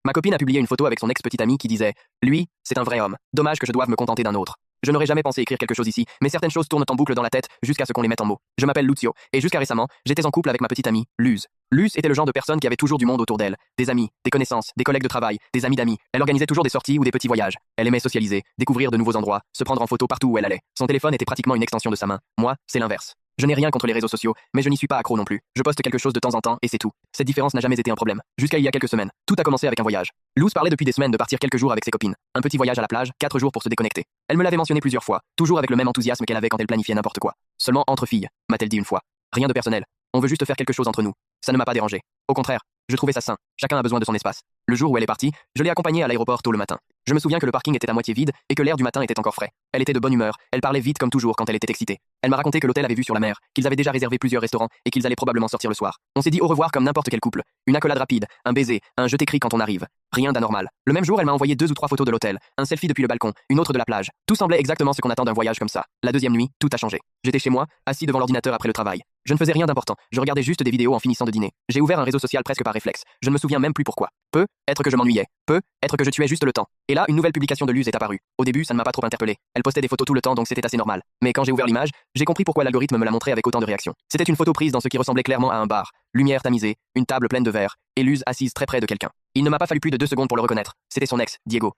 Ma copine a publié une photo avec son ex-petit ami qui disait « Lui, c'est un vrai homme. Dommage que je doive me contenter d'un autre. » Je n'aurais jamais pensé écrire quelque chose ici, mais certaines choses tournent en boucle dans la tête jusqu'à ce qu'on les mette en mots. Je m'appelle Lucio, et jusqu'à récemment, j'étais en couple avec ma petite amie, Luz. Luz était le genre de personne qui avait toujours du monde autour d'elle. Des amis, des connaissances, des collègues de travail, des amis d'amis. Elle organisait toujours des sorties ou des petits voyages. Elle aimait socialiser, découvrir de nouveaux endroits, se prendre en photo partout où elle allait. Son téléphone était pratiquement une extension de sa main. Moi, c'est l'inverse. Je n'ai rien contre les réseaux sociaux, mais je n'y suis pas accro non plus. Je poste quelque chose de temps en temps et c'est tout. Cette différence n'a jamais été un problème. Jusqu'à il y a quelques semaines. Tout a commencé avec un voyage. Luz parlait depuis des semaines de partir quelques jours avec ses copines. Un petit voyage à la plage, 4 jours pour se déconnecter. Elle me l'avait mentionné plusieurs fois, toujours avec le même enthousiasme qu'elle avait quand elle planifiait n'importe quoi. Seulement entre filles, m'a-t-elle dit une fois. Rien de personnel. On veut juste faire quelque chose entre nous. Ça ne m'a pas dérangé. Au contraire, je trouvais ça sain. Chacun a besoin de son espace. Le jour où elle est partie, je l'ai accompagnée à l'aéroport tôt le matin. Je me souviens que le parking était à moitié vide et que l'air du matin était encore frais. Elle était de bonne humeur, elle parlait vite comme toujours quand elle était excitée. Elle m'a raconté que l'hôtel avait vue sur la mer, qu'ils avaient déjà réservé plusieurs restaurants et qu'ils allaient probablement sortir le soir. On s'est dit au revoir comme n'importe quel couple. Une accolade rapide, un baiser, un je t'écris quand on arrive. Rien d'anormal. Le même jour, elle m'a envoyé 2 ou 3 photos de l'hôtel, un selfie depuis le balcon, une autre de la plage. Tout semblait exactement ce qu'on attend d'un voyage comme ça. La deuxième nuit, tout a changé. J'étais chez moi, assis devant l'ordinateur après le travail. Je ne faisais rien d'important, je regardais juste des vidéos en finissant de dîner. J'ai ouvert un réseau social presque par réflexe. Je ne me souviens même plus pourquoi. Peut être que je m'ennuyais. Peut être que je tuais juste le temps. Et là, une nouvelle publication de Luz est apparue. Au début, ça ne m'a pas trop interpellé. Elle postait des photos tout le temps, donc c'était assez normal. Mais quand j'ai ouvert l'image, j'ai compris pourquoi l'algorithme me l'a montré avec autant de réactions. C'était une photo prise dans ce qui ressemblait clairement à un bar. Lumière tamisée, une table pleine de verres, et Luz assise très près de quelqu'un. Il ne m'a pas fallu plus de 2 secondes pour le reconnaître. C'était son ex, Diego.